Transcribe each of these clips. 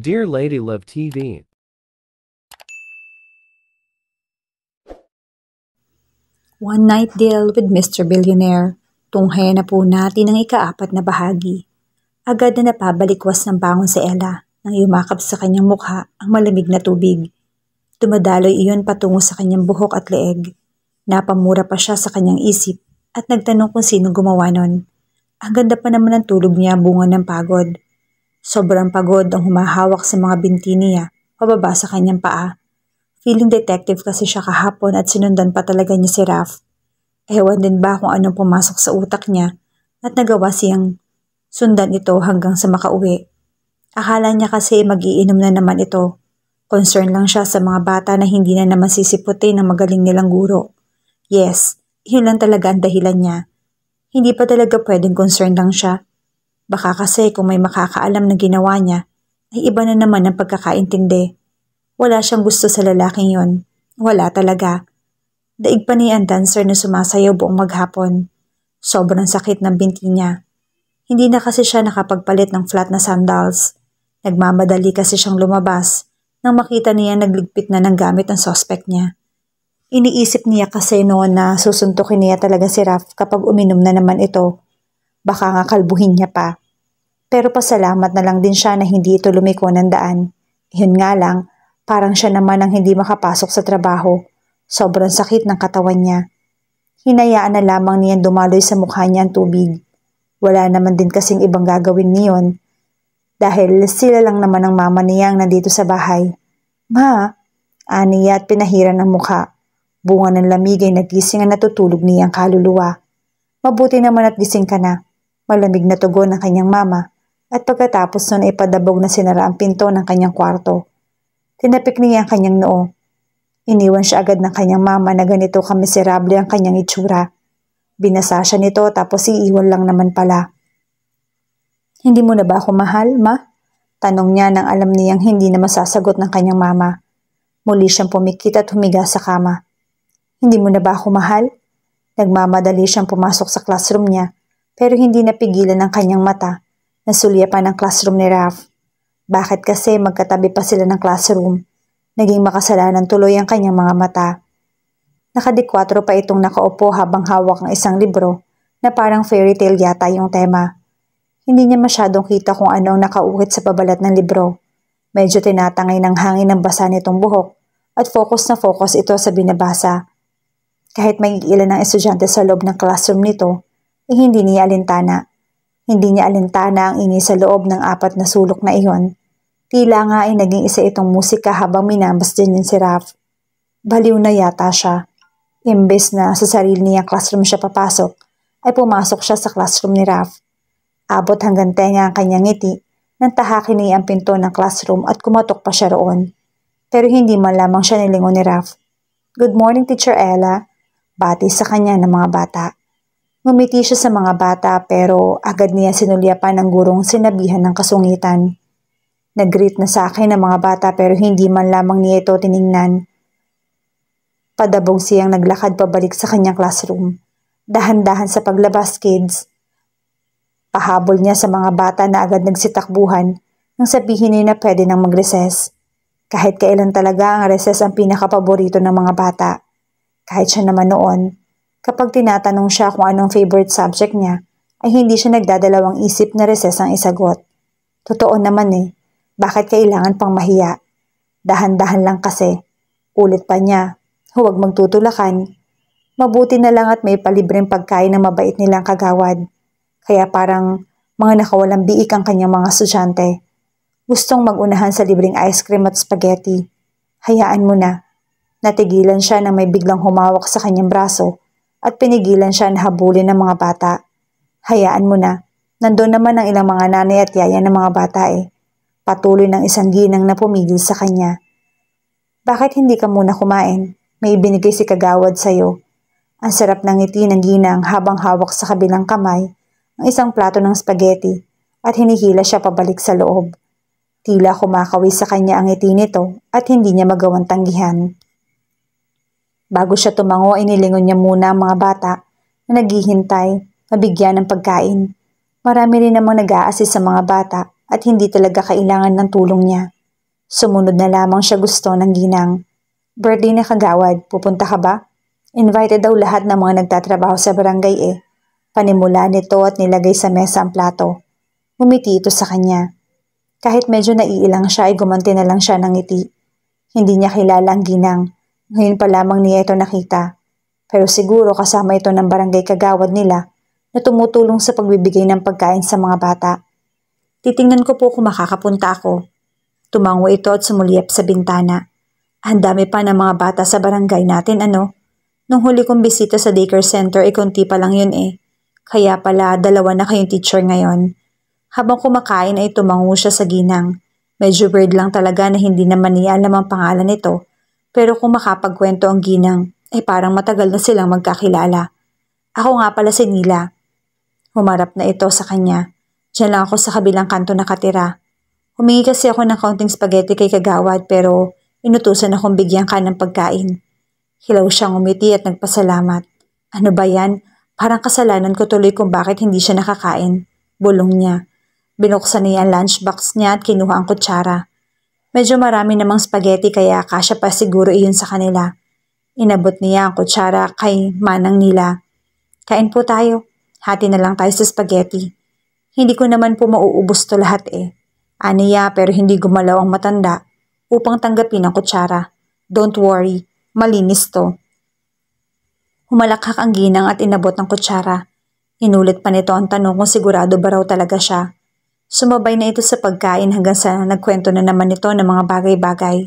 Dear Lady Love TV. One Night Deal with Mr. Billionaire. Tunghayan na po natin ang ikaapat na bahagi. Agad na napabalikwas ng bangon si Ella nang yumakap sa kanyang mukha ang malamig na tubig. Dumadaloy iyon patungo sa kanyang buhok at leeg. Napamura pa siya sa kanyang isip at nagtanong kung sino gumawa nun. Ang ganda pa naman ng tulog niya bunga ng pagod. Sobrang pagod ang humahawak sa mga binti niya pababa sa kanyang paa. Feeling detective kasi siya kahapon at sinundan pa talaga niya si Raph. Ewan din ba kung anong pumasok sa utak niya at nagawa siyang sundan ito hanggang sa makauwi. Akala niya kasi mag-iinom na naman ito. Concern lang siya sa mga bata na hindi na naman sisiputin ng magaling nilang guro. Yes, yun lang talaga ang dahilan niya. Hindi pa talaga pwedeng concern lang siya. Baka kasi kung may makakaalam na ginawa niya, ay iba na naman ang pagkakaintindi. Wala siyang gusto sa lalaking yon. Wala talaga. Daig pa niya ang dancer na sumasayaw buong maghapon. Sobrang sakit ng binti niya. Hindi na kasi siya nakapagpalit ng flat na sandals. Nagmamadali kasi siyang lumabas nang makita niya nagligpit na ng gamit ang suspect niya. Iniisip niya kasi noon na susuntukin niya talaga si Raph kapag uminom na naman ito. Baka nga kalbuhin niya pa. Pero pasalamat na lang din siya na hindi ito lumiko ng daan. Yun nga lang, parang siya naman ang hindi makapasok sa trabaho. Sobrang sakit ng katawan niya. Hinayaan na lamang niyan dumaloy sa mukha niya ang tubig. Wala naman din kasing ibang gagawin niyon. Dahil sila lang naman ang mama niyang nandito sa bahay. Ma, aniya at pinahiran ng mukha. Bunga ng lamig ay nagising ang natutulog niyang kaluluwa. Mabuti naman at gising ka na. Malamig na tugon ng kanyang mama at pagkatapos nun ay padabog na sinara ang pinto ng kanyang kwarto. Tinapik niya ang kanyang noo. Iniwan siya agad ng kanyang mama na ganito kamiserable ang kanyang itsura. Binasa siya nito tapos iiwan lang naman pala. Hindi mo na ba ako mahal, ma? Tanong niya nang alam niyang hindi na masasagot ng kanyang mama. Muli siyang pumikit at humiga sa kama. Hindi mo na ba ako mahal? Nagmamadali siyang pumasok sa classroom niya pero hindi napigilan ng kanyang mata na sulyapan ang classroom ni Raph. Bakit kasi magkatabi pa sila ng classroom? Naging makasalanan tuloy ang kanyang mga mata. Nakadikwatro pa itong nakaupo habang hawak ang isang libro na parang fairy tale yata yung tema. Hindi niya masyadong kita kung ano ang nakaukit sa pabalat ng libro. Medyo tinatangay ng hangin ang basa nitong buhok at focus na focus ito sa binabasa. Kahit may ilan ng estudyante sa loob ng classroom nito, hindi niya alintana. Hindi niya alintana ang ingay sa loob ng apat na sulok na iyon. Tila nga ay naging isa itong musika habang minabasdan niya si Raph. Baliw na yata siya. Imbes na sa sarili niyang classroom siya papasok, ay pumasok siya sa classroom ni Raph. Abot hanggang tenga ang kanyang ngiti nang tahakin niya ang pinto ng classroom at kumatok pa siya roon. Pero hindi man lamang siya nilingon ni Raph. Good morning, Teacher Ella. Bati sa kanya ng mga bata. Ngumiti siya sa mga bata pero agad niya sinulyapan ng gurong sinabihan ng kasungitan. Nag-greet na sa akin ng mga bata pero hindi man lamang niya ito tiningnan. Padabog siyang naglakad pabalik sa kanyang classroom. Dahan-dahan sa paglabas, kids. Pahabol niya sa mga bata na agad nagsitakbuhan nang sabihin niya na pwede nang mag-recess. Kahit kailan talaga ang recess ang pinakapaborito ng mga bata. Kahit siya naman noon, kapag tinatanong siya kung anong favorite subject niya, ay hindi siya nagdadalawang isip na recess ang isagot. Totoo naman bakit kailangan pang mahiya? Dahan-dahan lang kasi. Ulit pa niya, huwag magtutulakan. Mabuti na lang at may palibreng pagkain na mabait nilang kagawad. Kaya parang mga nakawalang biik ang kanyang mga estudyante. Gustong magunahan sa libreng ice cream at spaghetti. Hayaan mo na. Natigilan siya na may biglang humawak sa kanyang braso at pinigilan siya na habulin ng mga bata. Hayaan mo na. Nandun naman ang ilang mga nanay at yaya ng mga bata Patuloy ng isang ginang na pumigil sa kanya. Bakit hindi ka muna kumain? May ibinigay si Kagawad sa'yo. Ang sarap ng ngiti ng ginang habang hawak sa kabilang kamay ang isang plato ng spaghetti at hinihila siya pabalik sa loob. Tila kumakawi sa kanya ang ngiti nito at hindi niya magawang tanggihan. Bago siya tumango ay nilingon niya muna ang mga bata na naghihintay, mabigyan ng pagkain. Marami rin namang nag-a-assist sa mga bata at hindi talaga kailangan ng tulong niya. Sumunod na lamang siya gusto ng ginang. Birthday na kagawad, pupunta ka ba? Invited daw lahat ng mga nagtatrabaho sa barangay eh. Panimula nito at nilagay sa mesa ang plato. Ngumiti ito sa kanya. Kahit medyo naiilang siya ay gumanti na lang siya ng ngiti. Hindi niya kilala ang ginang. Ngayon pa lamang niya ito nakita. Pero siguro kasama ito ng barangay kagawad nila na tumutulong sa pagbibigay ng pagkain sa mga bata. Titingnan ko po kung makakapunta ako. Tumango ito at sumuliyap sa bintana. Ang dami pa ng mga bata sa barangay natin ano? Nung huli kong bisita sa daycare center ay konti pa lang yun eh. Kaya pala 2 na kayong teacher ngayon. Habang kumakain ay tumango siya sa ginang. Medyo weird lang talaga na hindi naman niya alam ang pangalan nito. Pero kung makapagkwento ang ginang, ay parang matagal na silang magkakilala. Ako nga pala si Nila. Humarap na ito sa kanya. Diyan lang ako sa kabilang kanto nakatira. Humingi kasi ako ng kaunting spaghetti kay kagawad pero inutusan akong bigyan ka ng pagkain. Hilaw siyang umiti at nagpasalamat. Ano ba yan? Parang kasalanan ko tuloy kung bakit hindi siya nakakain. Bulong niya. Binuksan niya ang lunchbox niya at kinuha ang kutsara. Medyo marami namang spaghetti kaya kasya pa siguro iyon sa kanila. Inabot niya ang kutsara kay Manang Nila. Kain po tayo. Hati na lang tayo sa spaghetti. Hindi ko naman po mauubos to lahat eh. Aniya pero hindi gumalaw ang matanda upang tanggapin ang kutsara. Don't worry, malinis to. Humalakhak ang ginang at inabot ang kutsara. Inulit pa nito ang tanong kung sigurado ba raw talaga siya. Sumabay na ito sa pagkain hanggang sa nagkwento na naman ito ng mga bagay-bagay.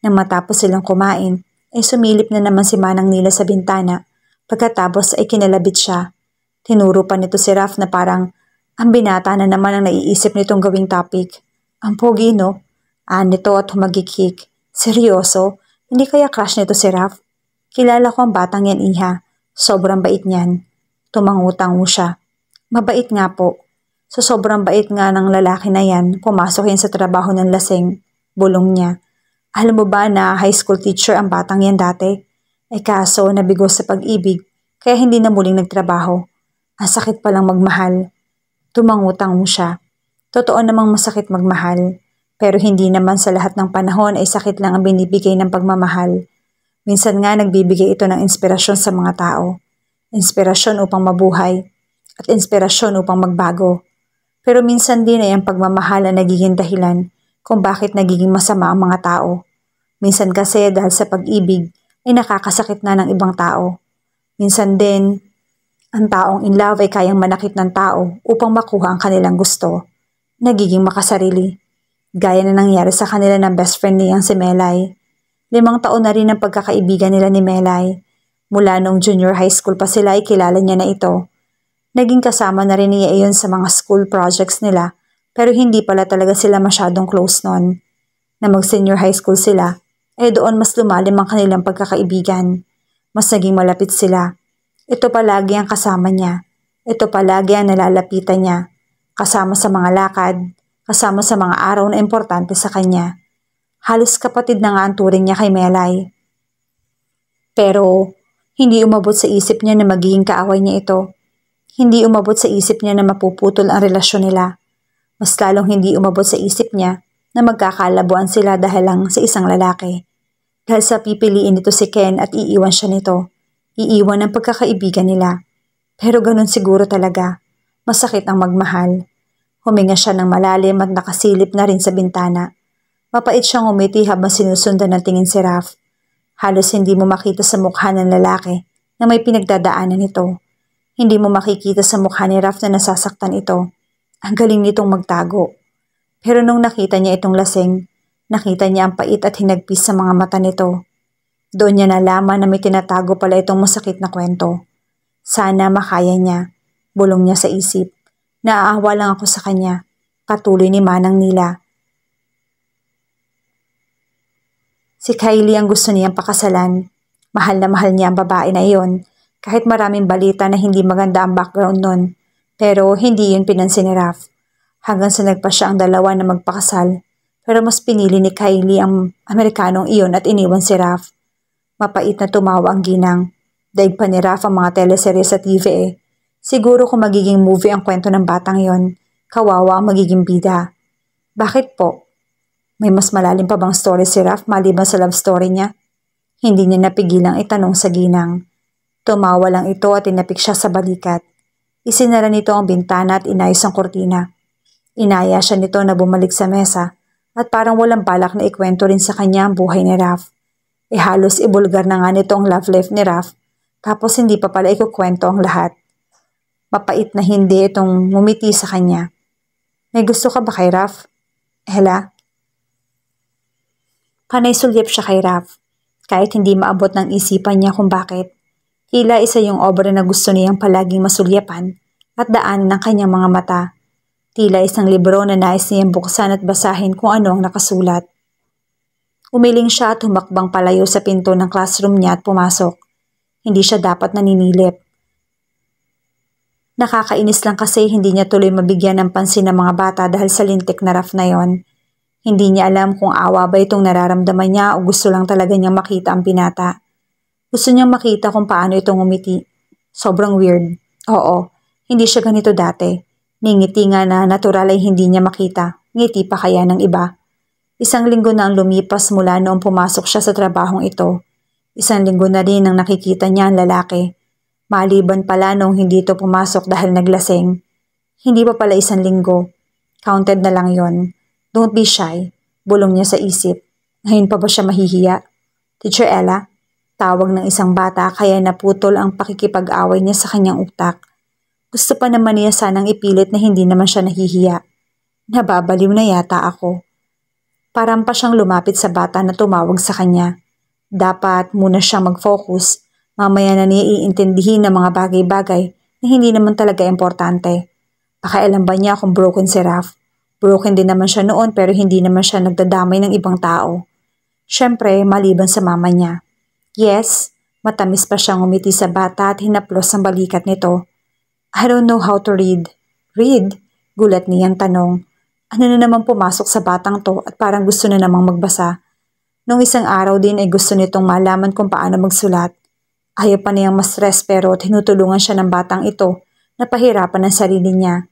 Nang matapos silang kumain, ay sumilip na naman si Manang Nila sa bintana. Pagkatapos ay kinalabit siya. Tinuro pa nito si Raf na parang ang binata na naman ang naiisip nitong gawing topic. Ang pogi no? Nito at humagikik. Seryoso? Hindi kaya crush nito si Raf? Kilala ko ang batang yan iha. Sobrang bait niyan. Tumangutango siya. Mabait nga po. So sobrang bait nga ng lalaki na yan, pumasok yan sa trabaho ng lasing. Bulong niya. Alam mo ba na high school teacher ang batang yan dati? Kaso nabigo sa pag-ibig, kaya hindi na muling nagtrabaho. Ang sakit palang magmahal. Tumangutango siya. Totoo namang masakit magmahal, pero hindi naman sa lahat ng panahon ay sakit lang ang binibigay ng pagmamahal. Minsan nga nagbibigay ito ng inspirasyon sa mga tao. Inspirasyon upang mabuhay at inspirasyon upang magbago. Pero minsan din ay ang pagmamahal ang nagiging dahilan kung bakit nagiging masama ang mga tao. Minsan kasi dahil sa pag-ibig ay nakakasakit na ng ibang tao. Minsan din, ang taong in love ay kayang manakit ng tao upang makuha ang kanilang gusto. Nagiging makasarili. Gaya na nangyari sa kanila ng best friend niyang si Melay. 5 taon na rin ang pagkakaibigan nila ni Melay. Mula nung junior high school pa sila ay kilala niya na ito. Naging kasama na rin niya iyon sa mga school projects nila pero hindi pala talaga sila masyadong close noon. Na mag-senior high school sila, doon mas lumalim ang kanilang pagkakaibigan. Mas naging malapit sila. Ito palagi ang kasama niya. Ito palagi ang nalalapitan niya. Kasama sa mga lakad, kasama sa mga araw na importante sa kanya. Halos kapatid na nga ang turing niya kay Melay. Pero hindi umabot sa isip niya na magiging kaaway niya ito. Hindi umabot sa isip niya na mapuputol ang relasyon nila. Mas lalong hindi umabot sa isip niya na magkakalabuan sila dahil lang sa isang lalaki. Dahil sa pipiliin nito si Ken at iiwan siya nito. Iiwan ang pagkakaibigan nila. Pero ganun siguro talaga. Masakit ang magmahal. Huminga siya ng malalim at nakasilip na rin sa bintana. Mapait siyang umiti habang sinusundan ng tingin si Raf. Halos hindi mo makita sa mukha ng lalaki na may pinagdadaanan nito. Hindi mo makikita sa mukha ni Raf na nasasaktan ito. Ang galing nitong magtago. Pero nung nakita niya itong lasing, nakita niya ang pait at hinagpis sa mga mata nito. Doon niya nalaman na may tinatago pala itong masakit na kwento. Sana makaya niya. Bulong niya sa isip. Naaawa lang ako sa kanya. Patuloy ni Manang Nila. Si Kylie ang gusto niyang pakasalan. Mahal na mahal niya ang babae na iyon. Kahit maraming balita na hindi maganda ang background nun, pero hindi yun pinansin ni Raf. Hanggang sa nagpa siya ang dalawa na magpakasal, pero mas pinili ni Kylie ang Amerikanong iyon at iniwan si Raf. Mapait na tumawa ang ginang. Daig pa ni Raf ang mga teleserye sa TV eh. Siguro kung magiging movie ang kwento ng batang yon, kawawa ang magiging bida. Bakit po? May mas malalim pa bang story si Raf maliban sa love story niya? Hindi niya napigilang itanong sa ginang. Tumawa lang ito at tinapik siya sa balikat. Isinara nito ang bintana at inayos ang kortina. Inaya siya nito na bumalik sa mesa at parang walang balak na ikwento rin sa kanya ang buhay ni Raf. Halos ibulgar na nga nito ang love life ni Raf, tapos hindi pa pala ikukwento ang lahat. Mapait na hindi itong ngumiti sa kanya. May gusto ka ba kay Raf? Ella? Panay sulyap siya kay Raf, kahit hindi maabot ng isipan niya kung bakit. Tila isa yung obra na gusto niyang palaging masulyapan at daanan ng kanyang mga mata. Tila isang libro na nais niyang buksan at basahin kung ano ang nakasulat. Umiling siya at humakbang palayo sa pinto ng classroom niya at pumasok. Hindi siya dapat naninilip. Nakakainis lang kasi hindi niya tuloy mabigyan ng pansin ng mga bata dahil sa lintik na Raf na yon. Hindi niya alam kung awa ba itong nararamdaman niya o gusto lang talaga niyang makita ang binata. Gusto niyang makita kung paano itong umiti. Sobrang weird. Oo, hindi siya ganito dati. Ningiti nga na natural ay hindi niya makita. Ngiti pa kaya ng iba. Isang linggo na ang lumipas mula noong pumasok siya sa trabahong ito. Isang linggo na rin ang nakikita niya ang lalaki. Maliban pala noong hindi ito pumasok dahil naglasing. Hindi pa pala isang linggo. Counted na lang yon. Don't be shy. Bulong niya sa isip. Ngayon pa ba siya mahihiya? Teacher Ella? Tawag ng isang bata kaya naputol ang pakikipag-away niya sa kanyang utak. Gusto pa naman niya sanang ipilit na hindi naman siya nahihiya. Nababaliw na yata ako. Parang pa siyang lumapit sa bata na tumawag sa kanya. Dapat muna siyang mag-focus. Mamaya na niya iintindihin ng mga bagay-bagay na hindi naman talaga importante. Pakialam ba niya kung broken si Raf? Broken din naman siya noon pero hindi naman siya nagdadamay ng ibang tao. Siyempre, maliban sa mama niya. Yes, matamis pa siyang umiti sa bata at hinaplos ang balikat nito. I don't know how to read. Read? Gulat niyang tanong. Ano na naman pumasok sa batang to at parang gusto na namang magbasa. Nung isang araw din ay gusto nitong malaman kung paano magsulat. Ayaw pa niyang ma-stress pero tinutulungan siya ng batang ito na pahirapan ang sarili niya.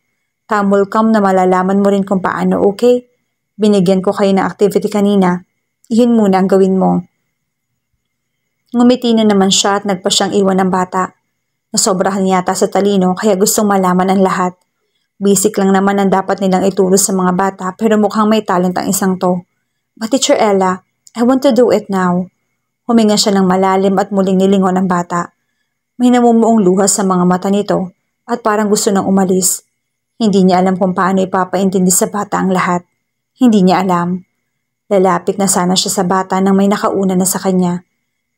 Tamulkam na malalaman mo rin kung paano, okay? Binigyan ko kayo ng activity kanina. Iyon muna ang gawin mo. Ngumiti na naman siya at nagpa siyang iwan ng bata. Nasobrahan yata sa talino kaya gustong malaman ang lahat. Basic lang naman ang dapat nilang ituro sa mga bata pero mukhang may talent ang isang to. But Teacher Ella, I want to do it now. Huminga siya ng malalim at muling nilingon ang bata. May namumuong luha sa mga mata nito at parang gusto nang umalis. Hindi niya alam kung paano ipapaintindi sa bata ang lahat. Hindi niya alam. Lalapit na sana siya sa bata nang may nakauna na sa kanya.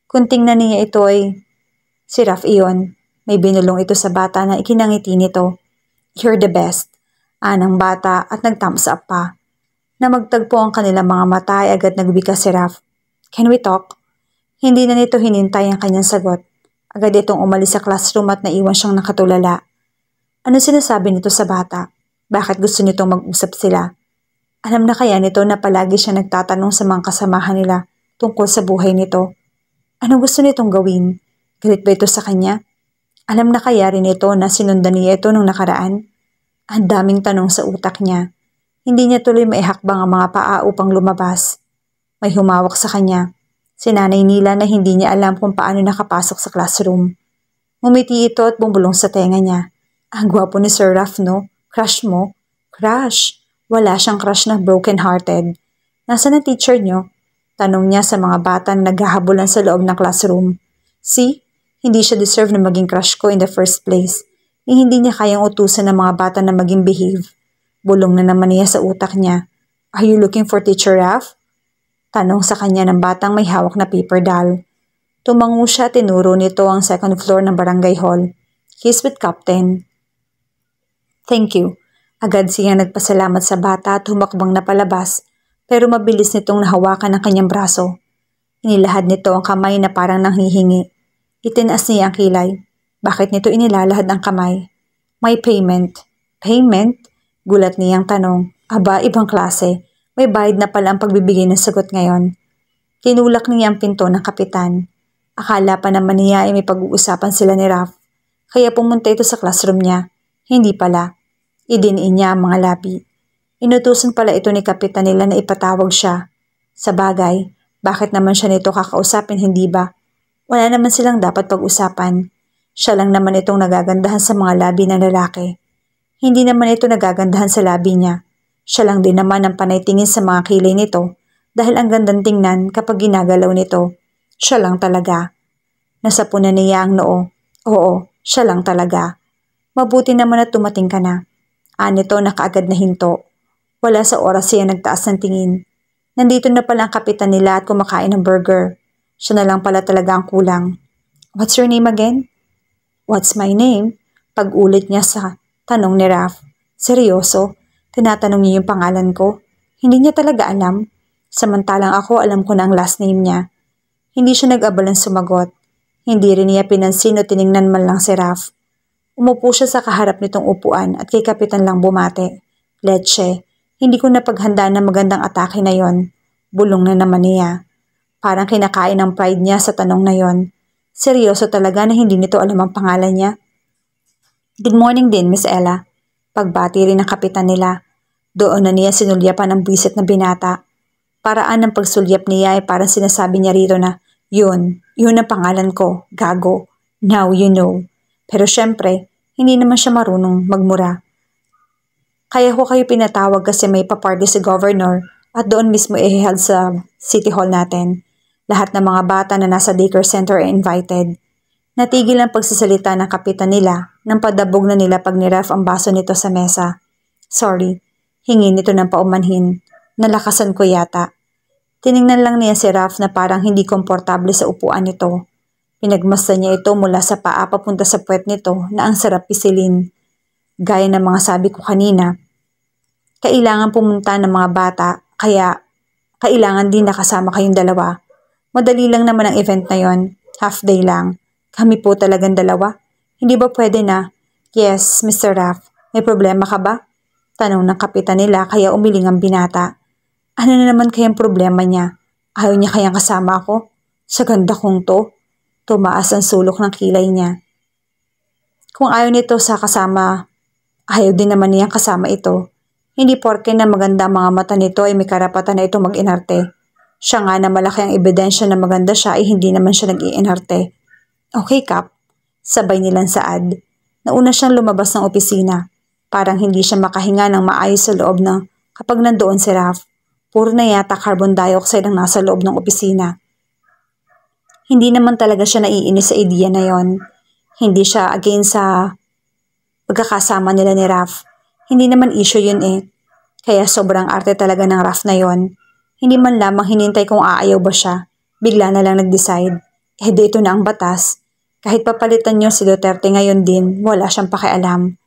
Kung tingnan niya ito ay si Raf iyon. May binulong ito sa bata na ikinangiti nito. You're the best. Anang bata at nag-thumbs up pa. Na magtagpo ang kanilang mga mata ay agad nagbika si Raf. Can we talk? Hindi na nito hinintay ang kanyang sagot. Agad itong umalis sa classroom at naiwan siyang nakatulala. Ano sinasabi nito sa bata? Bakit gusto nitong mag-usap sila? Alam na kaya nito na palagi siya nagtatanong sa mga kasamahan nila tungkol sa buhay nito. Ano gusto nitong gawin? Galit ba ito sa kanya? Alam na kaya rin ito na sinundan niya ito nung nakaraan? Ang daming tanong sa utak niya. Hindi niya tuloy maihakbang ang mga paa upang lumabas. May humawak sa kanya. Si Nanay Nila na hindi niya alam kung paano nakapasok sa classroom. Ngumiti ito at bumulong sa tenga niya. Ang gwapo ni Sir Raf, no? Crush mo? Crush? Wala siyang crush na broken-hearted. Nasaan ang teacher niyo? Tanong niya sa mga bata na naghahabulan sa loob ng classroom. See? Hindi siya deserve na maging crush ko in the first place. Hindi niya kayang utusan ng mga bata na maging behave. Bulong na naman niya sa utak niya. Are you looking for Teacher Raf? Tanong sa kanya ng batang may hawak na paper doll. Tumango siya at tinuro nito ang second floor ng barangay hall. He's with Captain. Thank you. Agad siya nagpasalamat sa bata at humakbang na palabas pero mabilis nitong nahawakan ang kanyang braso. Inilahad nito ang kamay na parang nanghihingi. Itinaas niya ang kilay. Bakit nito inilalahad ang kamay? May payment. Payment? Gulat niyang tanong. Aba, ibang klase. May bayad na pala ang pagbibigay ng sagot ngayon. Tinulak niya ang pinto ng kapitan. Akala pa naman niya ay may pag-uusapan sila ni Raf. Kaya pumunta ito sa classroom niya. Hindi pala. Idiniin niya ang mga labi. Inutusan pala ito ni kapitan nila na ipatawag siya. Sa bagay, bakit naman siya nito kakausapin, hindi ba? Wala naman silang dapat pag-usapan. Siya lang naman itong nagagandahan sa mga labi ng lalaki. Hindi naman ito nagagandahan sa labi niya. Siya lang din naman ang panay tingin sa mga kilay nito dahil ang gandang tingnan kapag ginagalaw nito. Siya lang talaga. Nasapunan niya ang noo. Oo, siya lang talaga. Mabuti naman at tumating ka na. Nito na kaagad na hinto. Wala sa oras siya nagtaas ng tingin. Nandito na pala ang kapitan nila at kumakain ng burger. Siya na lang pala talaga ang kulang. What's your name again? What's my name? Pag-ulit niya sa tanong ni Raph. Seryoso? Tinatanong niya yung pangalan ko? Hindi niya talaga alam. Samantalang ako alam ko na ang last name niya. Hindi siya nag-abalang sumagot. Hindi rin niya pinansin o tiningnan man lang si Raph. Umupo siya sa kaharap nitong upuan at kay kapitan lang bumate. Leche, hindi ko napaghandaan na magandang atake na yon. Bulong na naman niya. Parang kinakain ng pride niya sa tanong na yon. Seryoso talaga na hindi nito alam ang pangalan niya. Good morning din, Miss Ella. Pagbati rin ng kapitan nila. Doon na niya sinulyapan ang buwisit na binata. Paraan ng pagsulyap niya ay parang sinasabi niya rito na, yun ang pangalan ko, gago. Now you know. Pero syempre, hindi naman siya marunong magmura. Kaya ko kayo pinatawag kasi may paparty si Governor at doon mismo ihiheld sa City Hall natin. Lahat ng mga bata na nasa daycare center ay invited. Natigil ang pagsisalita ng kapitan nila nang padabog na nila pag niref ang baso nito sa mesa. Sorry, hingin nito ng paumanhin. Nalakasan ko yata. Tiningnan lang niya si Raph na parang hindi komportable sa upuan nito. Pinagmasdan niya ito mula sa paa papunta sa puwet nito na ang sarap pisilin. Gaya ng mga sabi ko kanina, kailangan pumunta ng mga bata kaya kailangan din nakasama kayong dalawa. Madali lang naman ang event na yon, half day lang. Kami po talagang dalawa. Hindi ba pwede na? Yes, Mr. Raph, may problema ka ba? Tanong ng kapitan nila kaya umiling ang binata. Ano na naman kayang problema niya? Ayaw niya kayang kasama ako? Sa ganda kong to? Tumaas ang sulok ng kilay niya. Kung ayaw nito sa kasama, ayaw din naman niyang kasama ito. Hindi porke na maganda ang mga mata nito ay may karapatan na ito mag-inarte. Siya nga na malaki ang ebidensya na maganda siya ay hindi naman siya nag-iinarte. Okay, Kap. Sabay nilang saad. Nauna siyang lumabas ng opisina. Parang hindi siya makahinga ng maayos sa loob ng kapag nandoon si Raph. Puro na yata carbon dioxide ang nasa loob ng opisina. Hindi naman talaga siya naiinis sa ideya na yon. Hindi siya against sa pagkakasama nila ni Raph. Hindi naman issue yun eh. Kaya sobrang arte talaga ng Raph na yon. Hindi man lamang hinintay kung aayaw ba siya. Bigla na lang nag-decide. Dito na ang batas. Kahit papalitan niyo si Duterte ngayon din, wala siyang pakialam.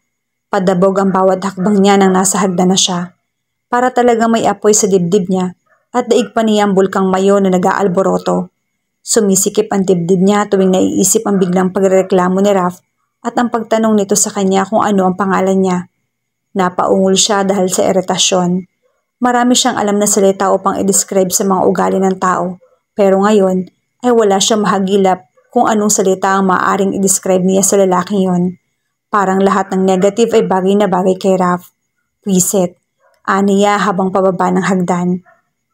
Padabog ang bawat hakbang niya nang nasa hagdan na siya. Para talagang may apoy sa dibdib niya at daig pa niya ang bulkang mayo na nag-aalboroto. Sumisikip ang dibdib niya tuwing naiisip ang biglang pagreklamo ni Raph at ang pagtanong nito sa kanya kung ano ang pangalan niya. Napaungol siya dahil sa iritasyon. Marami siyang alam na salita upang i-describe sa mga ugali ng tao, pero ngayon ay wala siyang mahagilap kung anong salita ang maaaring i-describe niya sa lalaking yon. Parang lahat ng negative ay bagay na bagay kay Raph. Wisit, aniya habang pababa ng hagdan.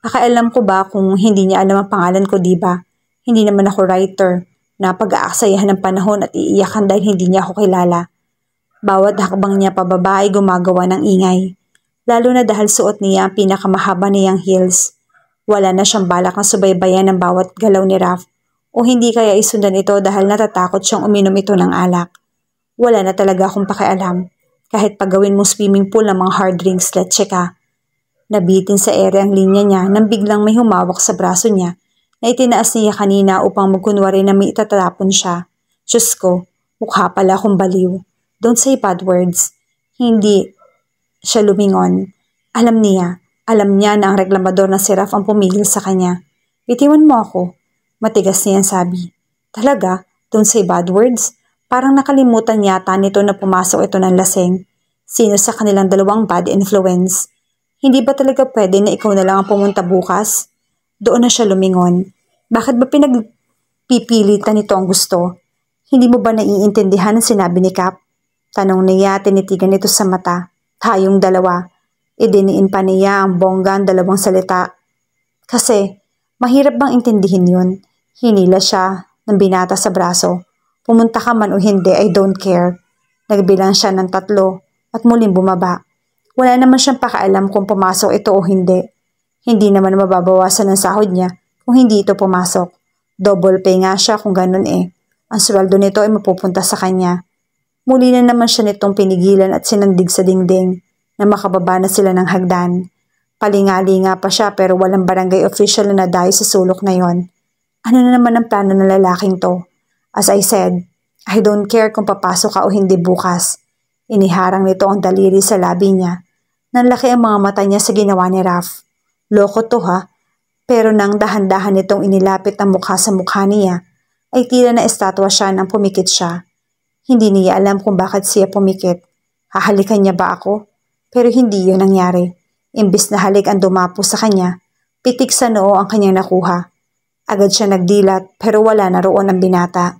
Pakialam ko ba kung hindi niya alam ang pangalan ko, diba? Hindi naman ako writer na pag-aaksayahan ng panahon at iiyakan dahil hindi niya ako kilala. Bawat hakbang niya pababa ay gumagawa ng ingay. Lalo na dahil suot niya ang pinakamahaba niyang heels. Wala na siyang balak na subaybayan ng bawat galaw ni Raph o hindi kaya isundan ito dahil natatakot siyang uminom ito ng alak. Wala na talaga akong pakialam. Kahit pagawin mo swimming pool ng mga hard drinks, let's ka. Nabitin sa ere ang linya niya nang biglang may humawak sa braso niya na itinaas niya kanina upang magkunwari na may itatapon siya. Diyos ko, mukha pala akong baliw. Don't say bad words. Hindi siya lumingon. Alam niya na ang reklamador na si Raph ang pumigil sa kanya. Bitiwan mo ako. Matigas niya sabi. Talaga? Don't say bad words? Parang nakalimutan yata nito na pumasok ito ng lasing. Sino sa kanilang dalawang bad influence? Hindi ba talaga pwede na ikaw na lang ang pumunta bukas? Doon na siya lumingon. Bakit ba pinagpipilitan nito ang gusto? Hindi mo ba naiintindihan ang sinabi ni Cap? Tanong niya, tinitigan nito sa mata. Tayong dalawa. Idiniin pa niya ang bongga ang dalawang salita. Kasi, mahirap bang intindihin yun? Hinila siya ng binata sa braso. Pumunta ka man o hindi, I don't care. Nagbilang siya ng 3 at muling bumaba. Wala naman siyang pakialam kung pumasok ito o hindi. Hindi naman mababawasan ang sahod niya kung hindi ito pumasok. Double pay nga siya kung ganun eh. Ang sweldo nito ay mapupunta sa kanya. Muli na naman siya nitong pinigilan at sinandig sa dingding na makababa na sila ng hagdan. Palingali-nga pa siya pero walang barangay official na nadayo sa sulok na yon. Ano na naman ang plano ng lalaking to? As I said, I don't care kung papasok ka o hindi bukas. Iniharang nito ang daliri sa labi niya. Nanlaki ang mga mata niya sa ginawa ni Raf. Loko to ha? Pero nang dahan-dahan nitong inilapit ang mukha sa mukha niya, ay tila na estatwa siya nang pumikit siya. Hindi niya alam kung bakit siya pumikit. Hahalikan niya ba ako? Pero hindi yun nangyari. Imbis na halik ang dumapo sa kanya, pitik sa noo ang kanyang nakuha. Agad siya nagdilat pero wala na roon ang binata.